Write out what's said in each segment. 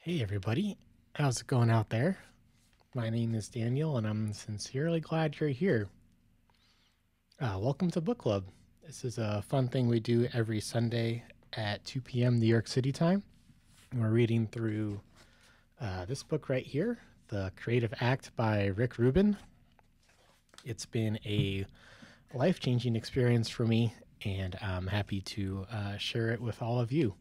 Hey everybody, how's it going out there? My name is Daniel and I'm sincerely glad you're here. Welcome to Book Club. This is a fun thing we do every Sunday at 2 p.m. New York City time. We're reading through this book right here, The Creative Act by Rick Rubin. It's been a life-changing experience for me and I'm happy to share it with all of you.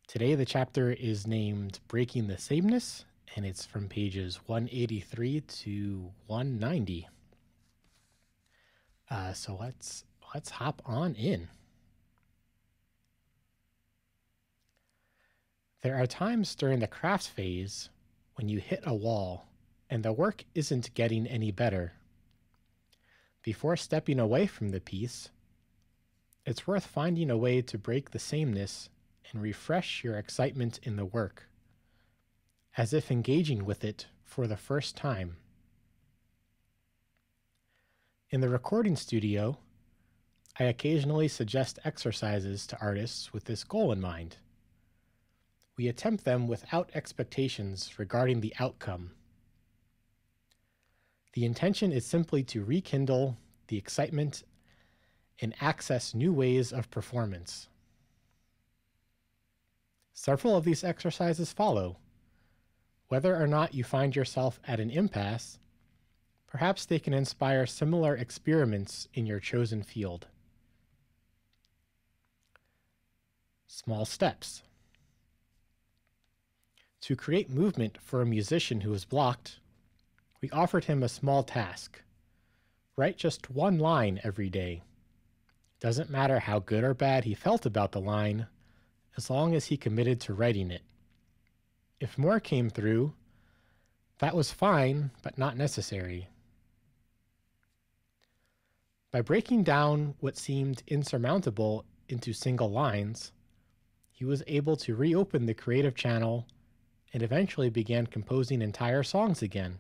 Today, the chapter is named Breaking the Sameness, and it's from pages 183 to 190. So let's hop on in. There are times during the crafts phase when you hit a wall and the work isn't getting any better. Before stepping away from the piece, it's worth finding a way to break the sameness and refresh your excitement in the work, as if engaging with it for the first time. In the recording studio, I occasionally suggest exercises to artists with this goal in mind. We attempt them without expectations regarding the outcome. The intention is simply to rekindle the excitement and access new ways of performance. Several of these exercises follow. Whether or not you find yourself at an impasse, perhaps they can inspire similar experiments in your chosen field. Small steps. To create movement for a musician who is blocked, we offered him a small task. Write just one line every day. Doesn't matter how good or bad he felt about the line, as long as he committed to writing it. If more came through, that was fine, but not necessary. By breaking down what seemed insurmountable into single lines, he was able to reopen the creative channel and eventually began composing entire songs again.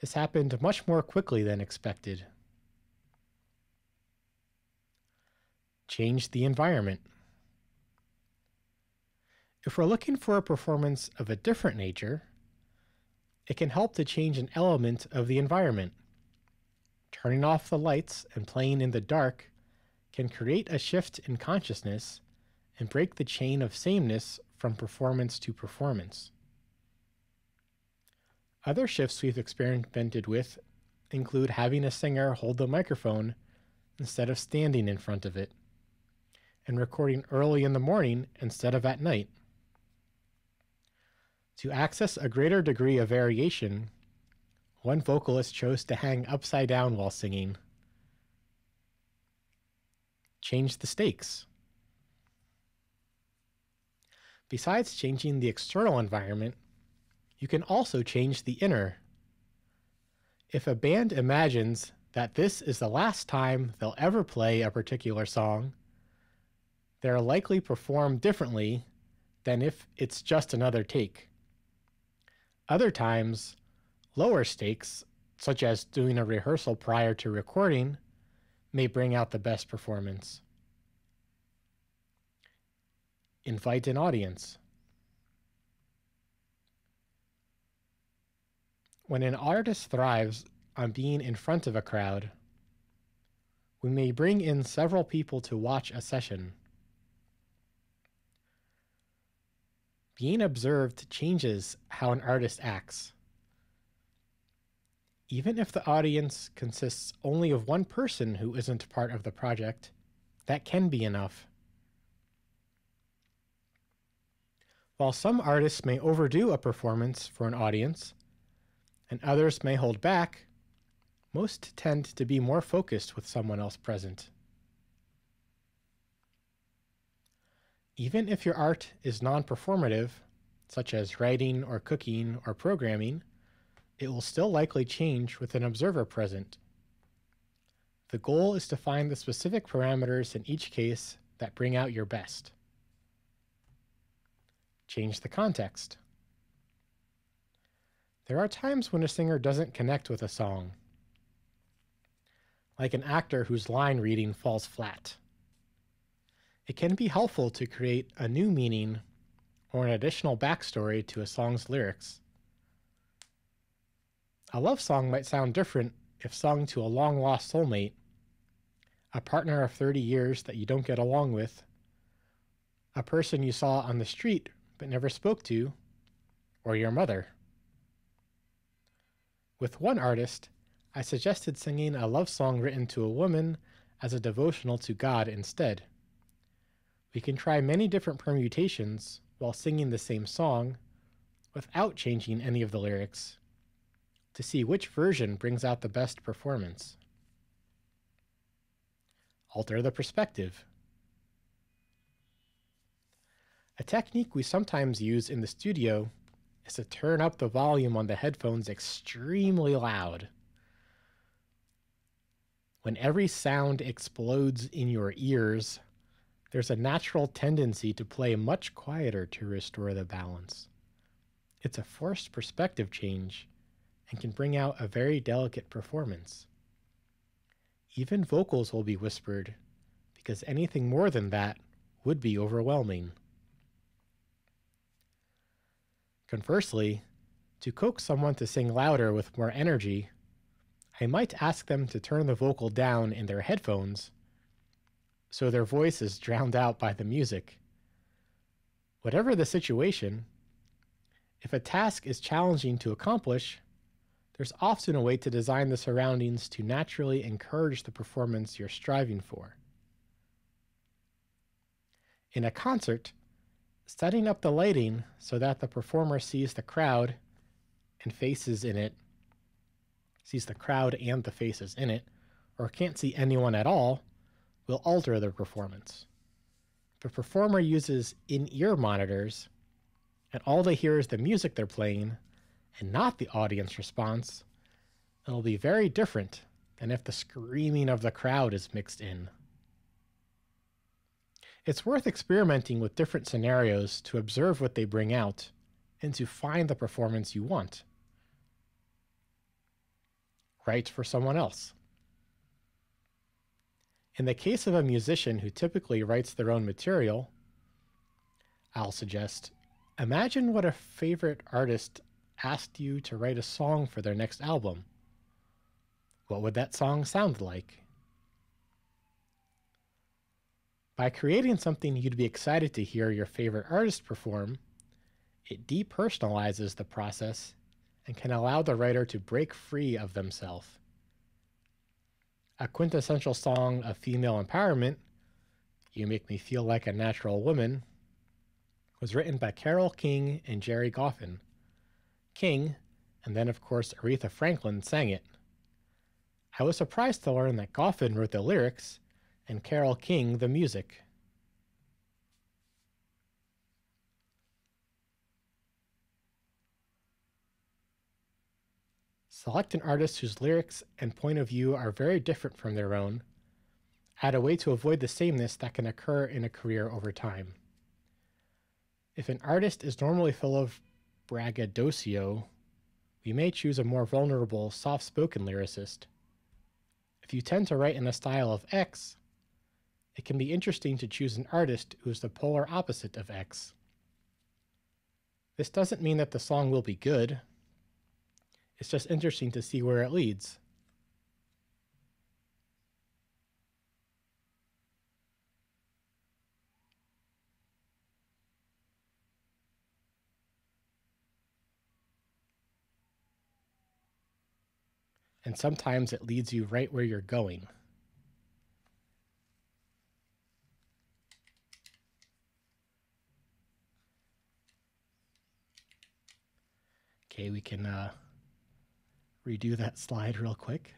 This happened much more quickly than expected. Change the environment. If we're looking for a performance of a different nature, it can help to change an element of the environment. Turning off the lights and playing in the dark can create a shift in consciousness and break the chain of sameness from performance to performance. Other shifts we've experimented with include having a singer hold the microphone instead of standing in front of it, and recording early in the morning instead of at night. To access a greater degree of variation, one vocalist chose to hang upside down while singing. Change the stakes. Besides changing the external environment, you can also change the inner. If a band imagines that this is the last time they'll ever play a particular song, they'll likely perform differently than if it's just another take. Other times, lower stakes, such as doing a rehearsal prior to recording, may bring out the best performance. Invite an audience. When an artist thrives on being in front of a crowd, we may bring in several people to watch a session. Being observed changes how an artist acts. Even if the audience consists only of one person who isn't part of the project, that can be enough. While some artists may overdo a performance for an audience, and others may hold back, most tend to be more focused with someone else present. Even if your art is non-performative, such as writing or cooking or programming, it will still likely change with an observer present. The goal is to find the specific parameters in each case that bring out your best. Change the context. There are times when a singer doesn't connect with a song, like an actor whose line reading falls flat. It can be helpful to create a new meaning or an additional backstory to a song's lyrics. A love song might sound different if sung to a long-lost soulmate, a partner of 30 years that you don't get along with, a person you saw on the street but never spoke to, or your mother. With one artist, I suggested singing a love song written to a woman as a devotional to God instead. We can try many different permutations while singing the same song without changing any of the lyrics to see which version brings out the best performance. Alter the perspective. A technique we sometimes use in the studio is to turn up the volume on the headphones extremely loud. When every sound explodes in your ears, there's a natural tendency to play much quieter to restore the balance. It's a forced perspective change and can bring out a very delicate performance. Even vocals will be whispered, because anything more than that would be overwhelming. Conversely, to coax someone to sing louder with more energy, I might ask them to turn the vocal down in their headphones so their voice is drowned out by the music. Whatever the situation, if a task is challenging to accomplish, there's often a way to design the surroundings to naturally encourage the performance you're striving for. In a concert, setting up the lighting so that the performer sees the crowd and sees the crowd and the faces in it, or can't see anyone at all, will alter their performance. If a performer uses in-ear monitors, and all they hear is the music they're playing, and not the audience response, it'll be very different than if the screaming of the crowd is mixed in. It's worth experimenting with different scenarios to observe what they bring out and to find the performance you want. Write for someone else. In the case of a musician who typically writes their own material, I'll suggest, imagine what a favorite artist asked you to write a song for their next album. What would that song sound like? By creating something you'd be excited to hear your favorite artist perform, it depersonalizes the process and can allow the writer to break free of themselves. A quintessential song of female empowerment, You Make Me Feel Like a Natural Woman, was written by Carole King and Jerry Goffin. King, and then of course Aretha Franklin, sang it. I was surprised to learn that Goffin wrote the lyrics and Carole King the music. Select an artist whose lyrics and point of view are very different from their own. Add a way to avoid the sameness that can occur in a career over time. If an artist is normally full of braggadocio, we may choose a more vulnerable, soft-spoken lyricist. If you tend to write in a style of X, it can be interesting to choose an artist who is the polar opposite of X. This doesn't mean that the song will be good. It's just interesting to see where it leads. And sometimes it leads you right where you're going. Okay, we can redo that slide real quick.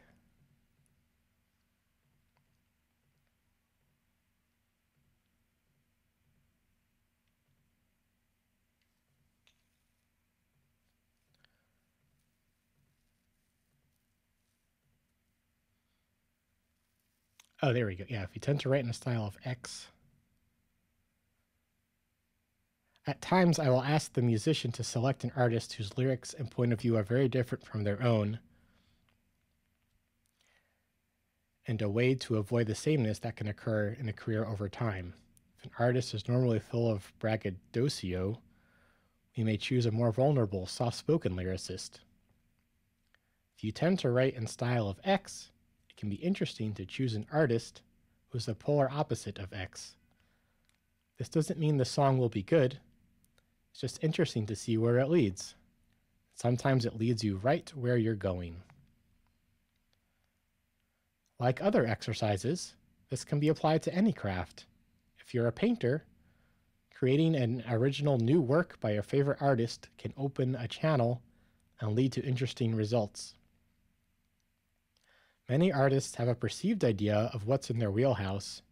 Oh, there we go. Yeah, if you tend to write in a style of X. At times, I will ask the musician to select an artist whose lyrics and point of view are very different from their own, and a way to avoid the sameness that can occur in a career over time. If an artist is normally full of braggadocio, we may choose a more vulnerable, soft-spoken lyricist. If you tend to write in style of X, it can be interesting to choose an artist who's the polar opposite of X. This doesn't mean the song will be good. It's just interesting to see where it leads. Sometimes it leads you right where you're going. Like other exercises, this can be applied to any craft. If you're a painter, creating an original new work by your favorite artist can open a channel and lead to interesting results. Many artists have a perceived idea of what's in their wheelhouse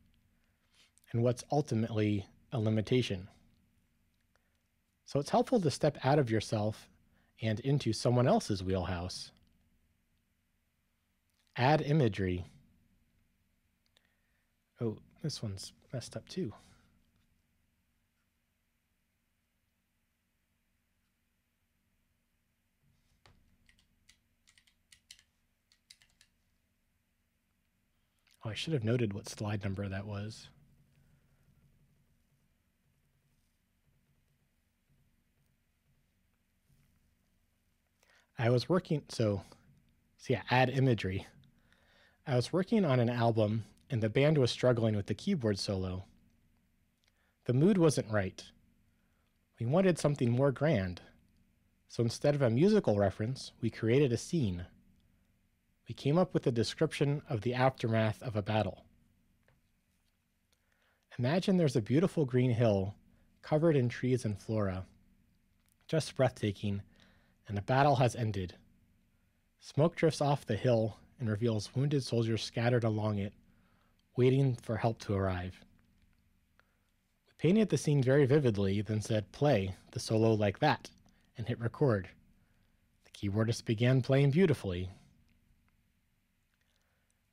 and what's ultimately a limitation. So it's helpful to step out of yourself and into someone else's wheelhouse. Add imagery. Oh, this one's messed up too. Oh, I should have noted what slide number that was. I was working, add imagery. I was working on an album and the band was struggling with the keyboard solo. The mood wasn't right. We wanted something more grand. So instead of a musical reference, we created a scene. We came up with a description of the aftermath of a battle. Imagine there's a beautiful green hill covered in trees and flora, just breathtaking, and the battle has ended. Smoke drifts off the hill and reveals wounded soldiers scattered along it, waiting for help to arrive. We painted the scene very vividly, then said, "Play the solo like that," and hit record. The keyboardist began playing beautifully.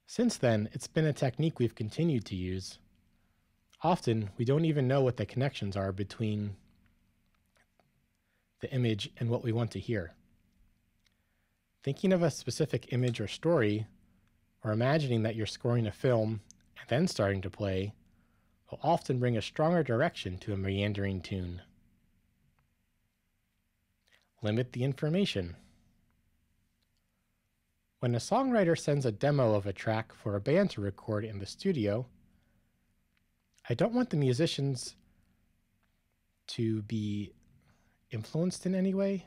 Since then, it's been a technique we've continued to use. Often, we don't even know what the connections are between the image and what we want to hear. Thinking of a specific image or story, or imagining that you're scoring a film and then starting to play, will often bring a stronger direction to a meandering tune. Limit the information. When a songwriter sends a demo of a track for a band to record in the studio, I don't want the musicians to be influenced in any way.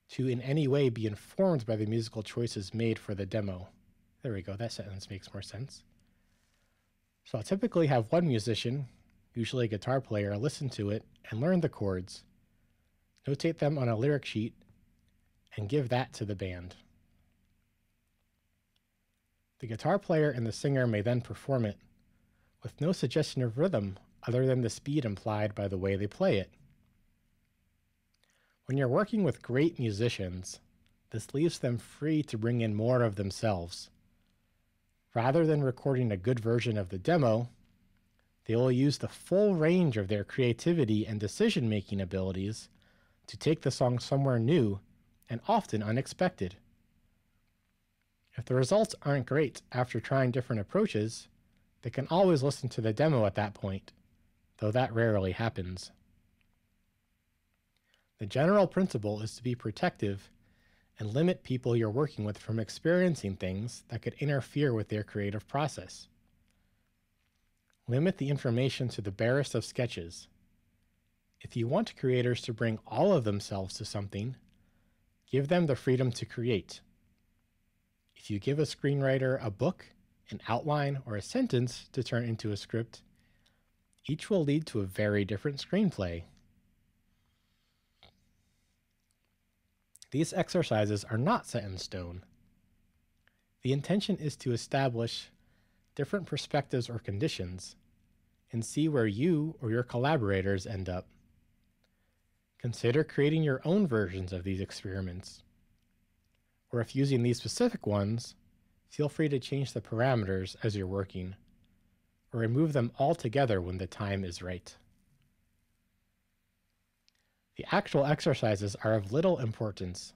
To in any way be informed by the musical choices made for the demo. There we go, that sentence makes more sense. So I'll typically have one musician, usually a guitar player, listen to it and learn the chords, notate them on a lyric sheet, and give that to the band. The guitar player and the singer may then perform it, with no suggestion of rhythm other than the speed implied by the way they play it. When you're working with great musicians, this leaves them free to bring in more of themselves. Rather than recording a good version of the demo, they will use the full range of their creativity and decision-making abilities to take the song somewhere new and often unexpected. If the results aren't great after trying different approaches, they can always listen to the demo at that point, though that rarely happens. The general principle is to be protective and limit people you're working with from experiencing things that could interfere with their creative process. Limit the information to the barest of sketches. If you want creators to bring all of themselves to something, give them the freedom to create. If you give a screenwriter a book, an outline, or a sentence to turn into a script, each will lead to a very different screenplay. These exercises are not set in stone. The intention is to establish different perspectives or conditions and see where you or your collaborators end up. Consider creating your own versions of these experiments. Or if using these specific ones, feel free to change the parameters as you're working, or remove them altogether when the time is right. The actual exercises are of little importance.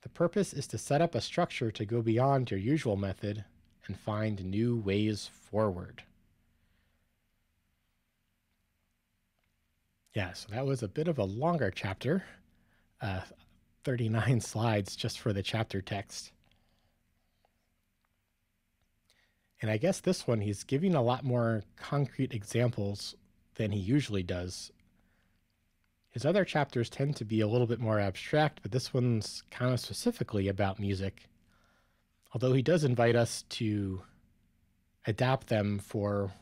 The purpose is to set up a structure to go beyond your usual method and find new ways forward. Yeah, so that was a bit of a longer chapter, 39 slides just for the chapter text. And I guess this one, he's giving a lot more concrete examples than he usually does. His other chapters tend to be a little bit more abstract, but this one's kind of specifically about music. Although he does invite us to adapt them for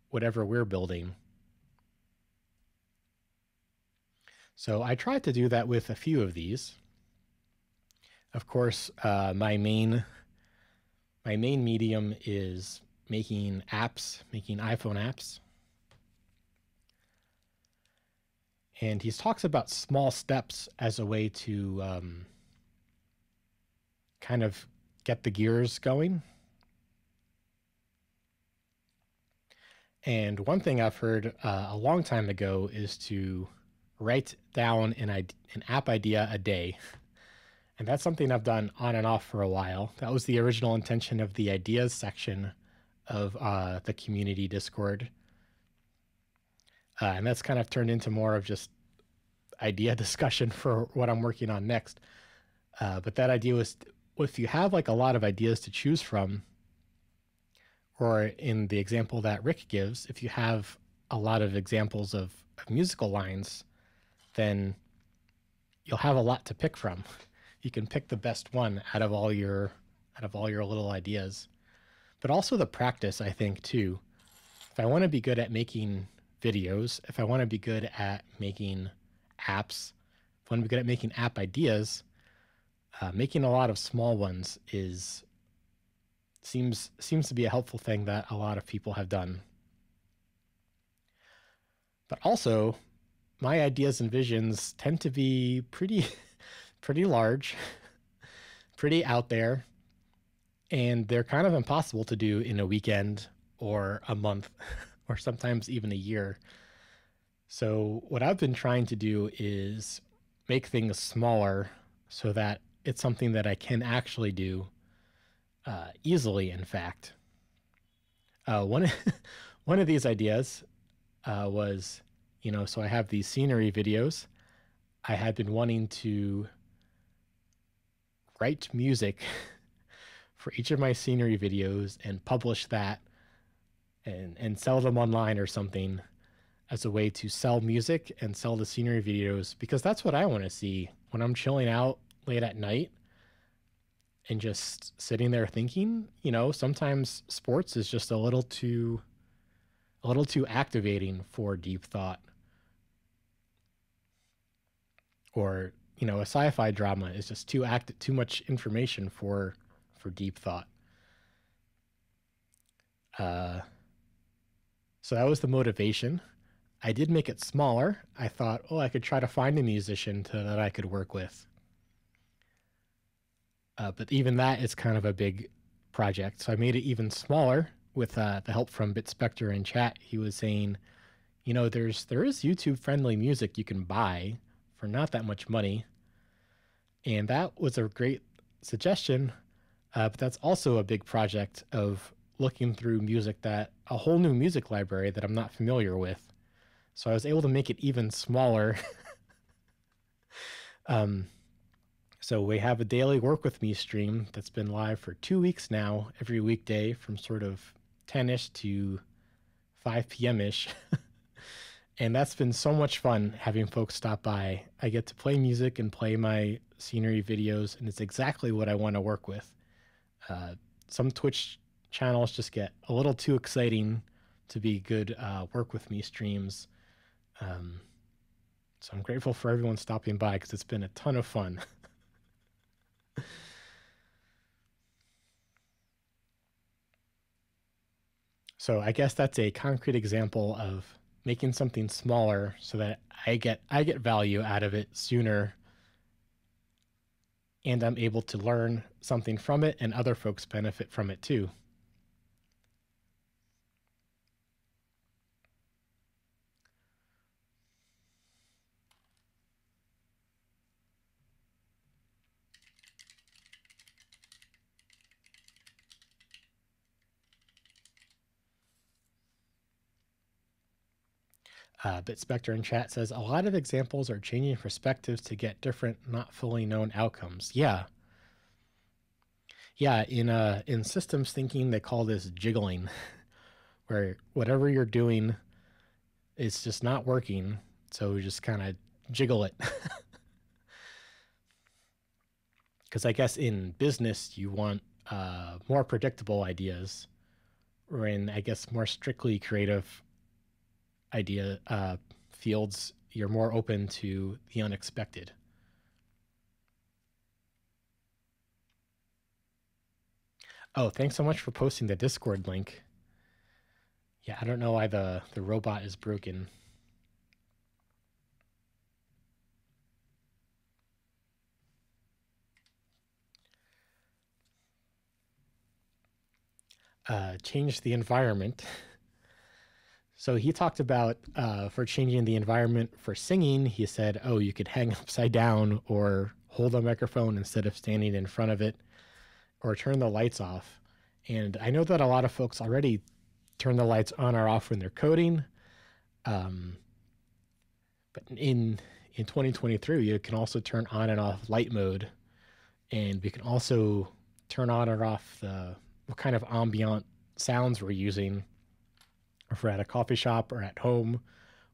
whatever we're building. So I tried to do that with a few of these. Of course, my main medium is making apps, making iPhone apps. And he talks about small steps as a way to kind of get the gears going. And one thing I've heard a long time ago is to write down an app idea a day. And that's something I've done on and off for a while. That was the original intention of the ideas section of the community Discord. And that's kind of turned into more of just idea discussion for what I'm working on next. But that idea was, if you have like a lot of ideas to choose from, or in the example that Rick gives, if you have a lot of examples of musical lines, then you'll have a lot to pick from. You can pick the best one out of all your little ideas. But also the practice, I think, too. If I want to be good at making videos, if I want to be good at making apps, if I want to be good at making app ideas, making a lot of small ones seems to be a helpful thing that a lot of people have done. But also, my ideas and visions tend to be pretty large, pretty out there, and they're kind of impossible to do in a weekend or a month or sometimes even a year. So what I've been trying to do is make things smaller so that it's something that I can actually do easily, in fact. One of these ideas was, so I have these scenery videos. I had been wanting to write music for each of my scenery videos and publish that and sell them online or something as a way to sell music and sell the scenery videos, because that's what I want to see when I'm chilling out late at night and just sitting there thinking. Sometimes sports is just a little too activating for deep thought. Or, a sci-fi drama is just too much information for deep thought. So that was the motivation. I did make it smaller. I thought, I could try to find a musician that I could work with. But even that is kind of a big project. So I made it even smaller with the help from BitSpectre in chat. He was saying, there is YouTube-friendly music you can buy for not that much money. And that was a great suggestion. But that's also a big project of looking through a whole new music library that I'm not familiar with. So I was able to make it even smaller. So we have a daily Work With Me stream that's been live for 2 weeks now, every weekday from sort of 10-ish to 5 p.m.-ish. And that's been so much fun having folks stop by. I get to play music and play my scenery videos, and it's exactly what I want to work with. Some Twitch channels just get a little too exciting to be good Work With Me streams. So I'm grateful for everyone stopping by because it's been a ton of fun. So I guess that's a concrete example of making something smaller so that I get value out of it sooner, and I'm able to learn something from it, and other folks benefit from it too. BitSpectre in chat says, a lot of examples are changing perspectives to get different, not fully known outcomes. Yeah. Yeah, in systems thinking, they call this jiggling, where whatever you're doing is just not working. So we just kind of jiggle it. Because I guess in business, you want more predictable ideas, or in, I guess, more strictly creative idea fields, you're more open to the unexpected. Oh, thanks so much for posting the Discord link. Yeah, I don't know why the robot is broken. Change the environment. So he talked about for changing the environment for singing, he said, oh, you could hang upside down or hold a microphone instead of standing in front of it or turn the lights off. And I know that a lot of folks already turn the lights on or off when they're coding. But in 2023, you can also turn on and off light mode. And we can also turn on or off what kind of ambient sounds we're using, if we're at a coffee shop or at home,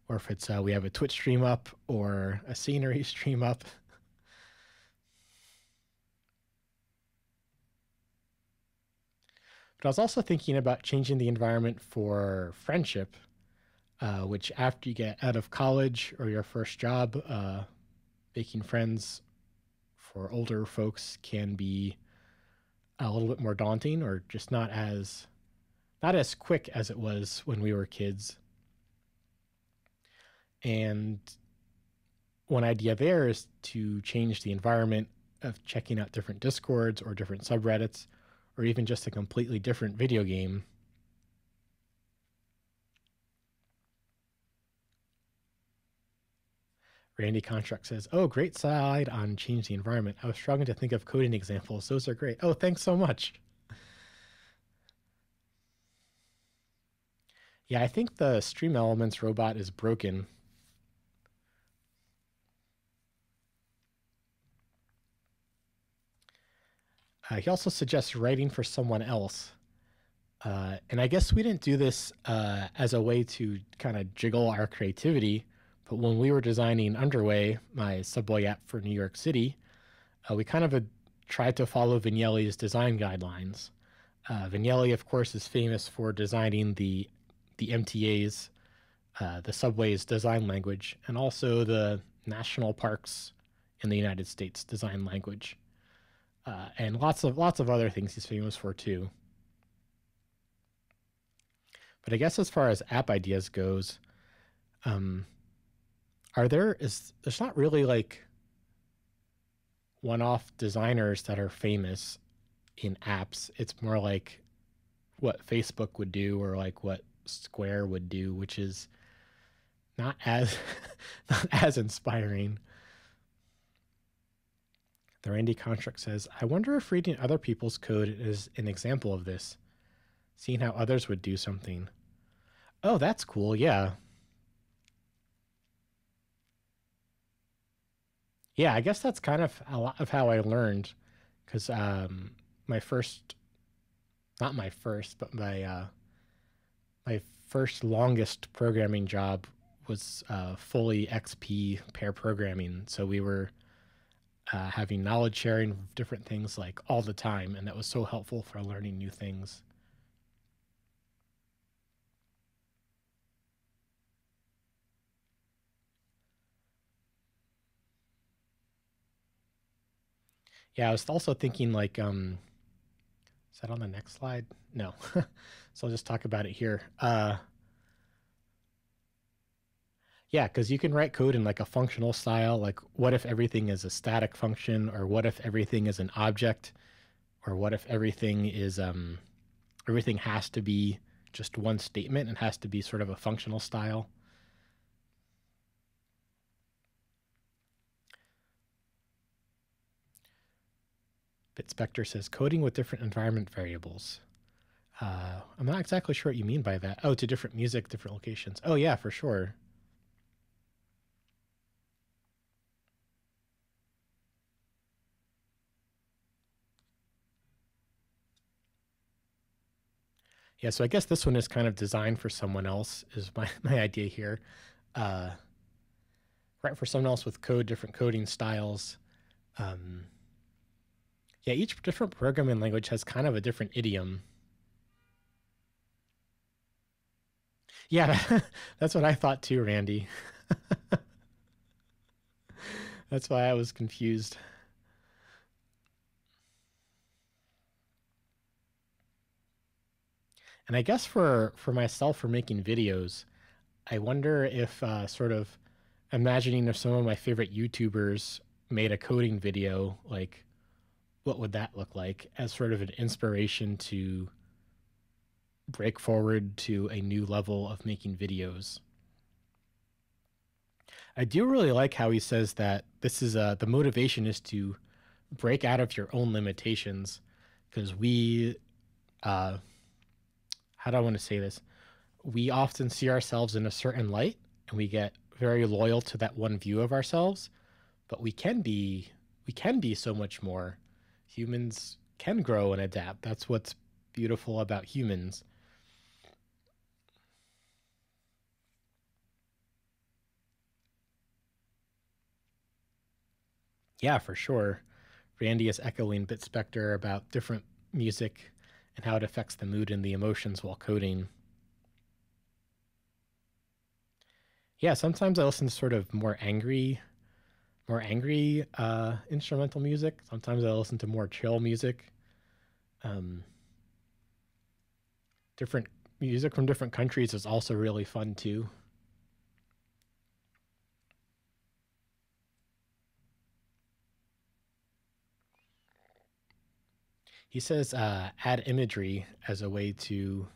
or if it's we have a Twitch stream up or a scenery stream up. But I was also thinking about changing the environment for friendship, which after you get out of college or your first job, making friends for older folks can be a little bit more daunting, or just not as quick as it was when we were kids. And one idea there is to change the environment of checking out different discords or different subreddits, or even just a completely different video game. Randy Contract says, oh, great slide on change the environment. I was struggling to think of coding examples. Those are great. Oh, thanks so much. Yeah, I think the Stream Elements robot is broken. He also suggests writing for someone else. And I guess we didn't do this as a way to kind of jiggle our creativity, but when we were designing Underway, my subway app for New York City, we kind of tried to follow Vignelli's design guidelines. Vignelli, of course, is famous for designing the MTA's, the subway's design language, and also the national parks in the United States design language, and lots of other things he's famous for too. But I guess as far as app ideas goes, there's not really like one-off designers that are famous in apps. It's more like what Facebook would do or like what Square would do, which is not as not as inspiring. The Randy Contract says, I wonder if reading other people's code is an example of this, seeing how others would do something. Oh, that's cool. Yeah. Yeah, I guess that's kind of a lot of how I learned, because my first, not my first, but my first longest programming job was fully XP pair programming. So we were having knowledge sharing of different things like all the time, and that was so helpful for learning new things. Yeah, I was also thinking like, is that on the next slide? No. So I'll just talk about it here. Yeah, because you can write code in like a functional style. Like, what if everything is a static function, or what if everything is an object, or what if everything is everything has to be just one statement and has to be sort of a functional style. BitSpectre says coding with different environment variables. I'm not exactly sure what you mean by that. Oh, to different music, different locations. Oh yeah, for sure. Yeah, so I guess this one is kind of designed for someone else, is my idea here. Uh, right, for someone else with different coding styles. Um, yeah, each different programming language has kind of a different idiom. Yeah, that's what I thought too, Randy. That's why I was confused. And I guess for myself for making videos, I wonder if sort of imagining if some of my favorite YouTubers made a coding video, like what would that look like as sort of an inspiration to break forward to a new level of making videos. I do really like how he says that this is the motivation is to break out of your own limitations because uh, how do I want to say this? We often see ourselves in a certain light and we get very loyal to that one view of ourselves, but we can be so much more. Humans can grow and adapt. That's what's beautiful about humans. Yeah, for sure. Randy is echoing Bit Spectre about different music and how it affects the mood and the emotions while coding. Yeah, sometimes I listen to sort of more angry instrumental music. Sometimes I listen to more chill music. Um, Different music from different countries is also really fun too. He says add imagery as a way to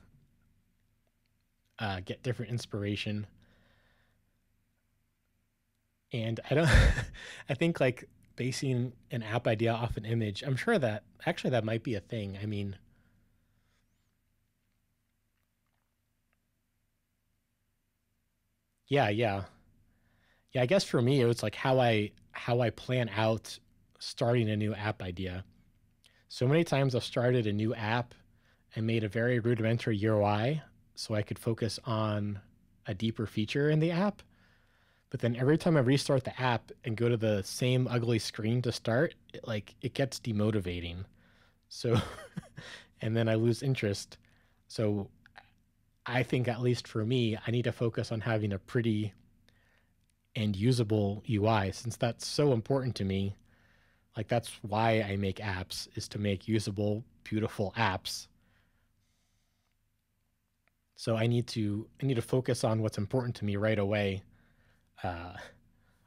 get different inspiration. And I don't, I think like basing an app idea off an image, I'm sure that actually that might be a thing. I mean, yeah, yeah. Yeah, I guess for me it was like how I plan out starting a new app idea. So many times I've started a new app and made a very rudimentary UI so I could focus on a deeper feature in the app. But then every time I restart the app and go to the same ugly screen to start, it gets demotivating. So and then I lose interest. So I think at least for me, I need to focus on having a pretty and usable UI since that's so important to me. Like that's why I make apps is to make usable, beautiful apps. So I need to focus on what's important to me right away. Uh,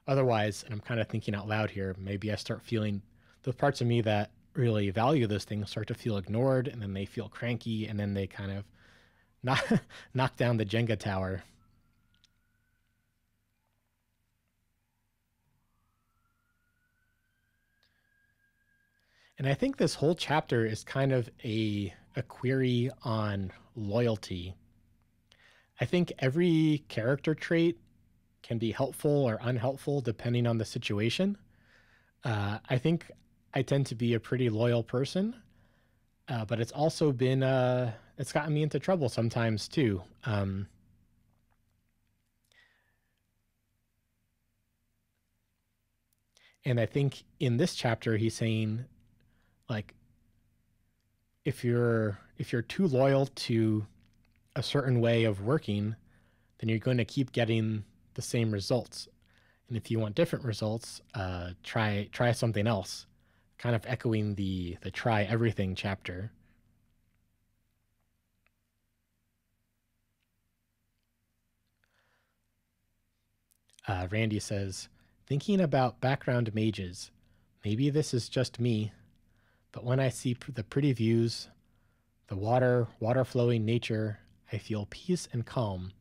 Otherwise, and I'm kind of thinking out loud here, maybe I start feeling the parts of me that really value those things start to feel ignored, and then they feel cranky, and then they kind of knock knock down the Jenga tower. And I think this whole chapter is kind of a query on loyalty. I think every character trait can be helpful or unhelpful depending on the situation. I think I tend to be a pretty loyal person, but it's gotten me into trouble sometimes too. And I think in this chapter he's saying like if you're too loyal to a certain way of working, then you're going to keep getting the same results. And if you want different results, try something else. Kind of echoing the try everything chapter. Randy says, thinking about background mages, maybe this is just me, but when I see the pretty views, the water flowing nature, I feel peace and calm.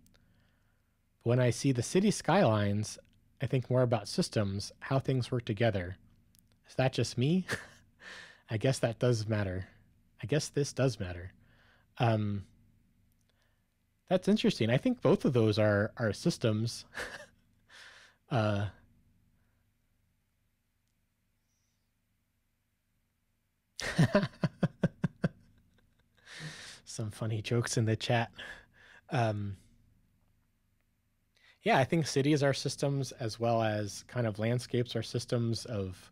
But when I see the city skylines, I think more about systems, how things work together. Is that just me? I guess that does matter. I guess this does matter. Um, that's interesting. I think both of those are systems. uh, Some funny jokes in the chat. Um, yeah, I think cities are systems as well as kind of landscapes are systems of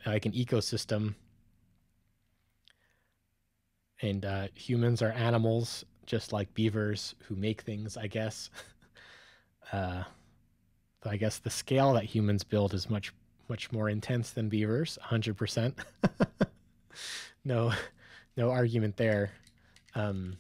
like an ecosystem, and humans are animals, just like beavers who make things, I guess. uh, I guess the scale that humans build is much more intense than beavers, 100%. No, no argument there. Um,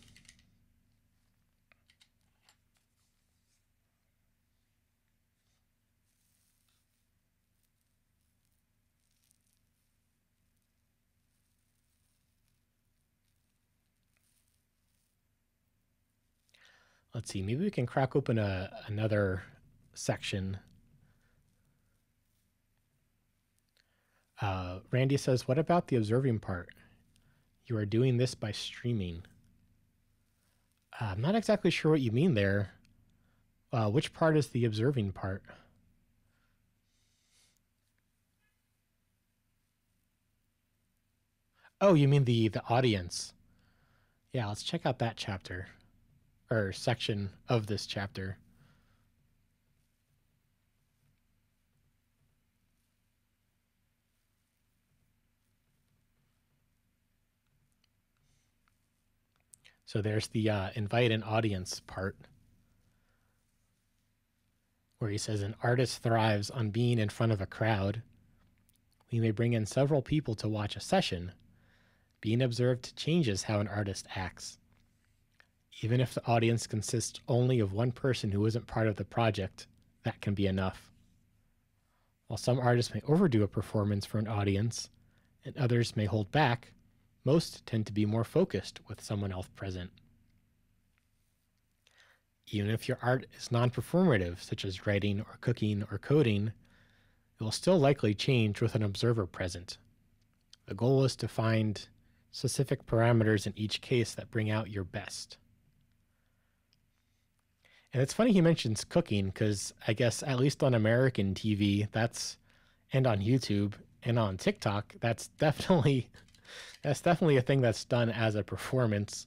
let's see, maybe we can crack open another section. Randy says, what about the observing part? You are doing this by streaming. I'm not exactly sure what you mean there. Which part is the observing part? Oh, you mean the audience. Yeah, let's check out that chapter or section of this chapter. So there's the invite an audience part where he says an artist thrives on being in front of a crowd. We may bring in several people to watch a session. Being observed changes how an artist acts. Even if the audience consists only of one person who isn't part of the project, that can be enough. While some artists may overdo a performance for an audience, and others may hold back, most tend to be more focused with someone else present. Even if your art is non-performative, such as writing or cooking or coding, it will still likely change with an observer present. The goal is to find specific parameters in each case that bring out your best. And it's funny he mentions cooking because I guess at least on American TV, and on YouTube and on TikTok, that's definitely a thing that's done as a performance.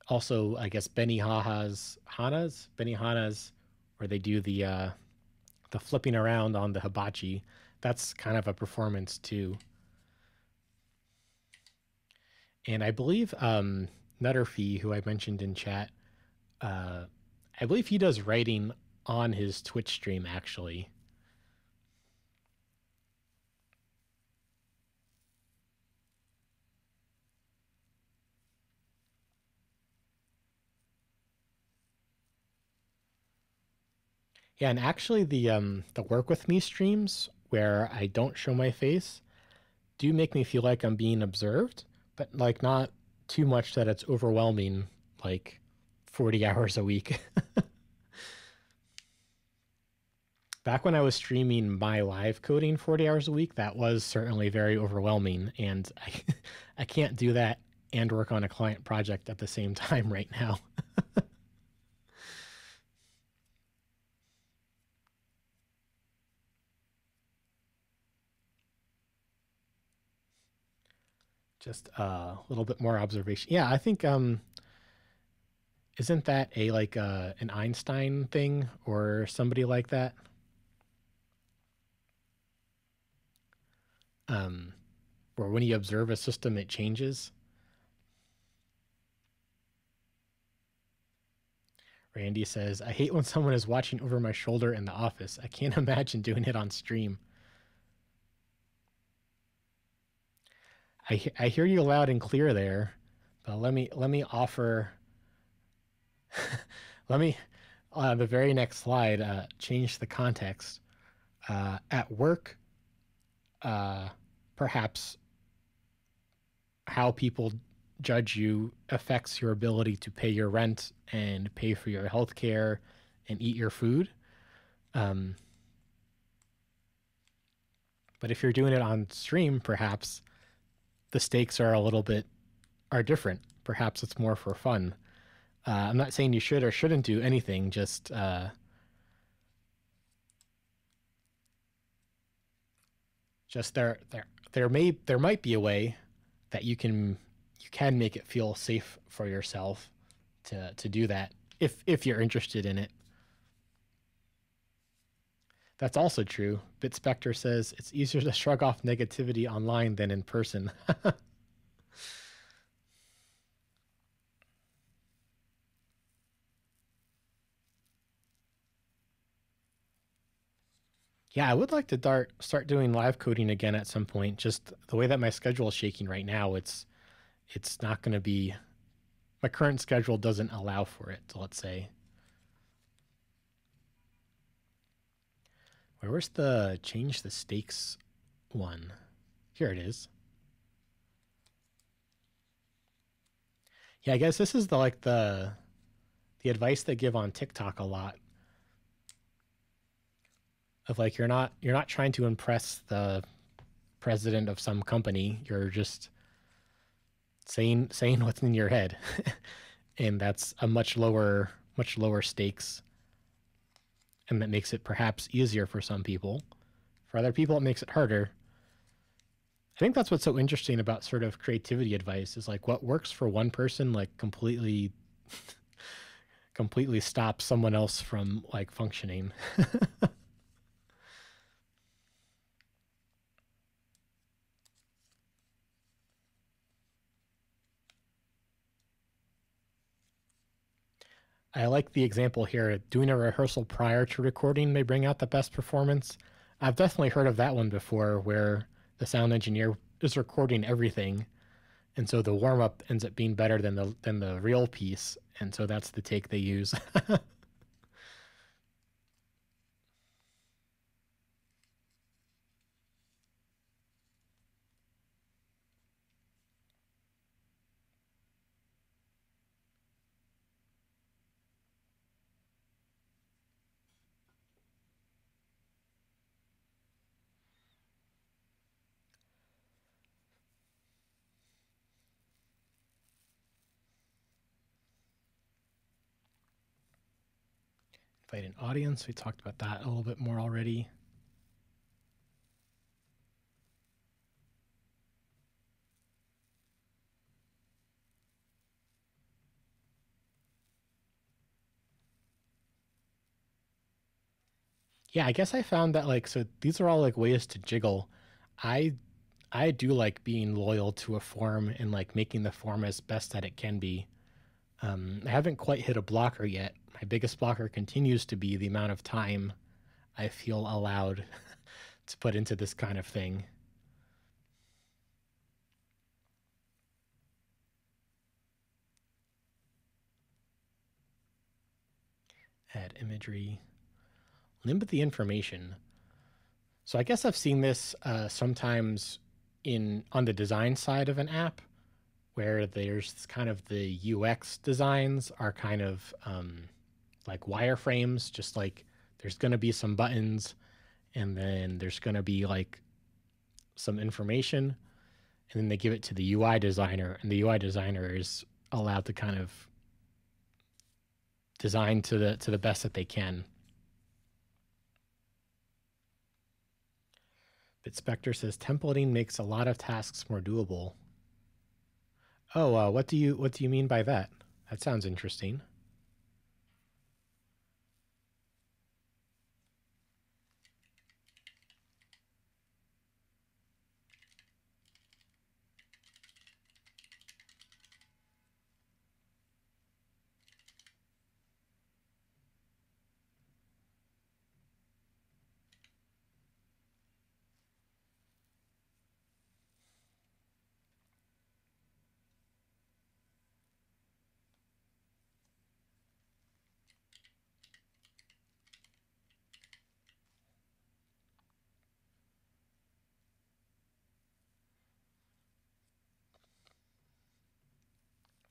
Also, I guess Benihana's, where they do the flipping around on the hibachi, that's kind of a performance too. And I believe Nutterfee, who I mentioned in chat, I believe he does writing on his Twitch stream, actually. Yeah, and actually the work with me streams where I don't show my face do make me feel like I'm being observed, but like not too much that it's overwhelming, like 40 hours a week. Back when I was streaming my live coding 40 hours a week, that was certainly very overwhelming, and I can't do that and work on a client project at the same time right now. Just a little bit more observation. Yeah, I think isn't that a like an Einstein thing or somebody like that? Where when you observe a system, it changes. Randy says, I hate when someone is watching over my shoulder in the office. I can't imagine doing it on stream. I hear you loud and clear there, but let me offer. Let me the very next slide change the context. At work, perhaps how people judge you affects your ability to pay your rent and pay for your health care and eat your food. But if you're doing it on stream, perhaps the stakes are different. Perhaps it's more for fun. I'm not saying you should or shouldn't do anything. Just there might be a way that you can you can make it feel safe for yourself to do that if you're interested in it. That's also true. BitSpectre says it's easier to shrug off negativity online than in person. Yeah, I would like to start doing live coding again at some point. Just the way that my schedule is shaking right now, it's not going to be, my current schedule doesn't allow for it, let's say. Where's the change the stakes one? Here it is. Yeah, I guess this is the advice they give on TikTok a lot of like you're not trying to impress the president of some company. You're just saying what's in your head. And that's a much lower stakes, and that makes it perhaps easier for some people. For other people it makes it harder. I think that's what's so interesting about sort of creativity advice is like what works for one person like completely stops someone else from like functioning. I like the example here. Doing a rehearsal prior to recording may bring out the best performance. I've definitely heard of that one before where the sound engineer is recording everything, and so the warm up ends up being better than the real piece, and so that's the take they use. Invite an audience. We talked about that a little bit more already. Yeah, I guess I found that like so these are all like ways to jiggle. I I do like being loyal to a form and like making the form as best that it can be. I haven't quite hit a blocker yet. My biggest blocker continues to be the amount of time I feel allowed to put into this kind of thing. Add imagery, limit the information. So I guess I've seen this sometimes in on the design side of an app where there's kind of the UX designs are kind of like wireframes, just like there's going to be some buttons and then there's going to be like some information and then they give it to the UI designer and the UI designer is allowed to kind of design to the best that they can. BitSpectre says templating makes a lot of tasks more doable. Oh, what do you mean by that? That sounds interesting.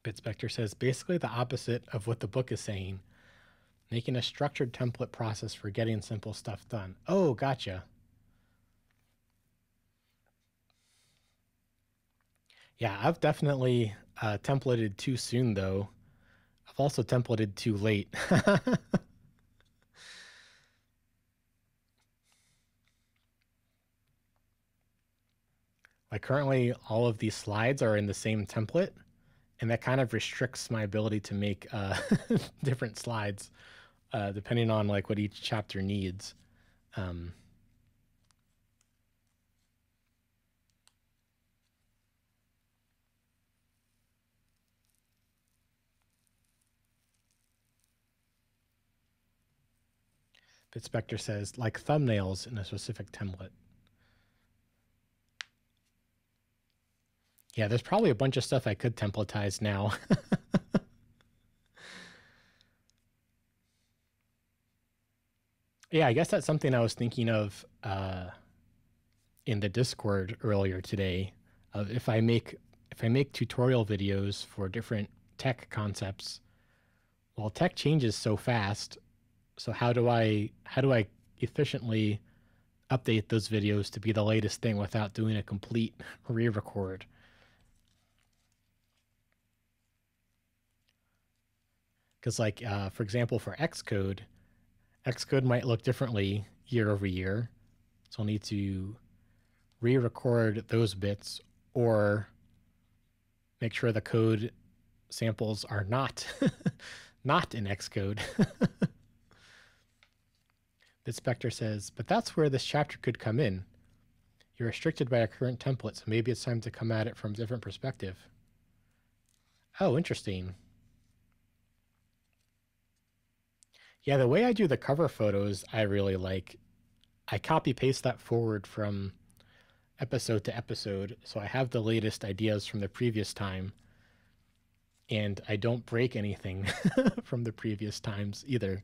BitSpectre says basically the opposite of what the book is saying, making a structured template process for getting simple stuff done. Oh, gotcha. Yeah, I've definitely templated too soon, though. I've also templated too late. Like currently, all of these slides are in the same template, and that kind of restricts my ability to make different slides depending on like what each chapter needs. Um, Bitspector says, like thumbnails in a specific template. Yeah, there's probably a bunch of stuff I could templatize now. Yeah, I guess that's something I was thinking of in the Discord earlier today. If I make tutorial videos for different tech concepts, well, tech changes so fast. So how do I efficiently update those videos to be the latest thing without doing a complete re-record? Because like for example, for Xcode might look differently year over year. So I'll need to re-record those bits or make sure the code samples are not not in Xcode. Bitspector says, but that's where this chapter could come in. You're restricted by a current template, so maybe it's time to come at it from a different perspective. Oh, interesting. Yeah, the way I do the cover photos, I really like. I copy paste that forward from episode to episode, so I have the latest ideas from the previous time, and I don't break anything from the previous times either.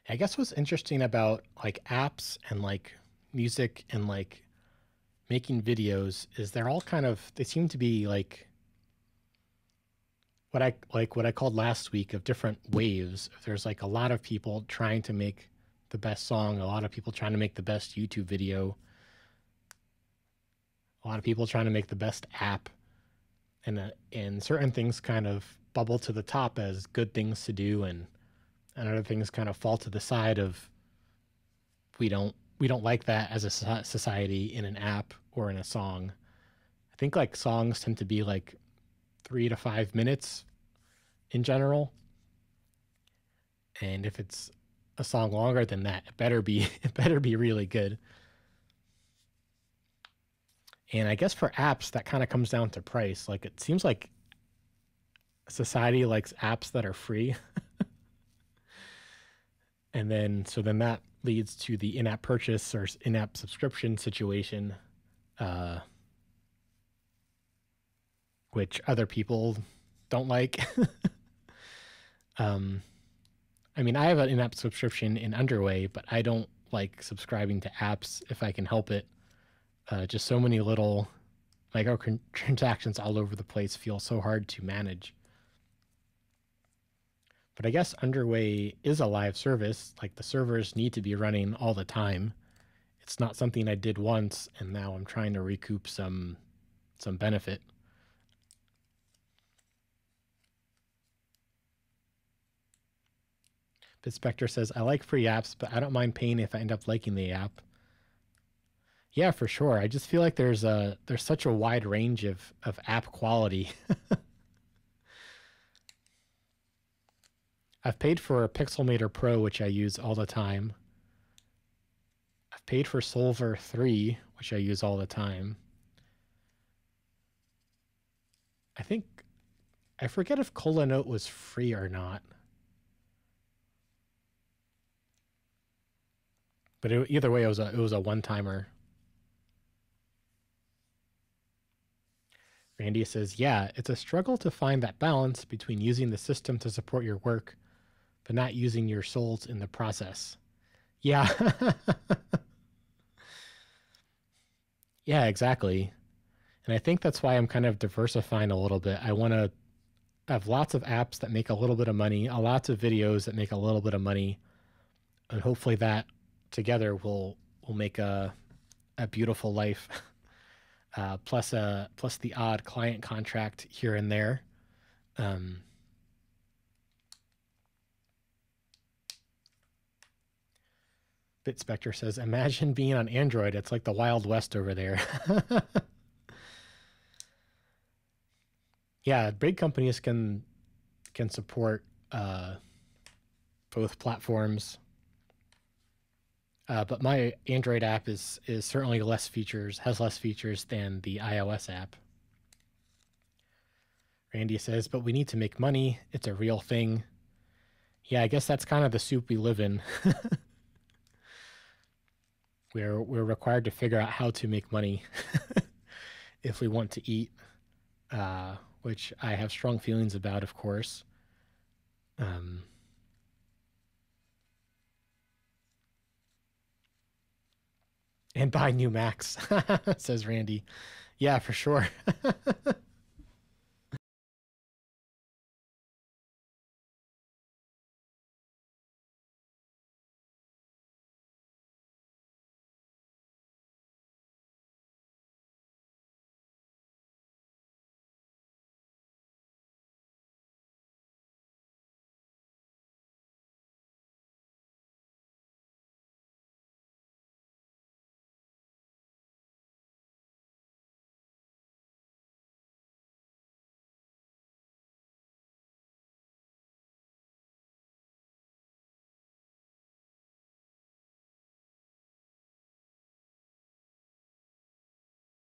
I guess what's interesting about like apps and like music and like making videos is they're all kind of, they seem to be like what I called last week of different waves. There's like a lot of people trying to make the best song, a lot of people trying to make the best YouTube video, a lot of people trying to make the best app, and certain things kind of bubble to the top as good things to do, and other things kind of fall to the side of we don't like that as a society in an app or in a song. I think like songs tend to be like 3 to 5 minutes in general, and if it's a song longer than that, it better be it better be really good. And I guess for apps, that kind of comes down to price. Like it seems like society likes apps that are free, and then that leads to the in-app purchase or in-app subscription situation, uh, which other people don't like. um, I mean, I have an in-app subscription in Underway, but I don't like subscribing to apps if I can help it. Just so many little microtransactions all over the place feel so hard to manage. But I guess Underway is a live service. Like the servers need to be running all the time. It's not something I did once and now I'm trying to recoup some benefit. Bitspector says, I like free apps, but I don't mind paying if I end up liking the app. Yeah, for sure. I just feel like there's such a wide range of app quality. I've paid for Pixelmator Pro, which I use all the time. I've paid for Solver 3, which I use all the time. I forget if Colanote was free or not. But either way, it was a one timer. Randy says, "Yeah, it's a struggle to find that balance between using the system to support your work, but not using your souls in the process." Yeah, yeah, exactly. And I think that's why I'm kind of diversifying a little bit. I want to have lots of apps that make a little bit of money, lots of videos that make a little bit of money, and hopefully that together will make a beautiful life. Plus the odd client contract here and there. Um, BitSpectre says, "Imagine being on Android. It's like the Wild West over there." Yeah, big companies can support both platforms. But my Android app is certainly has less features than the iOS app. Randy says, "But we need to make money. It's a real thing." Yeah, I guess that's kind of the soup we live in. We're required to figure out how to make money if we want to eat, which I have strong feelings about, of course. Um, and buy new Macs, says Randy. Yeah, for sure.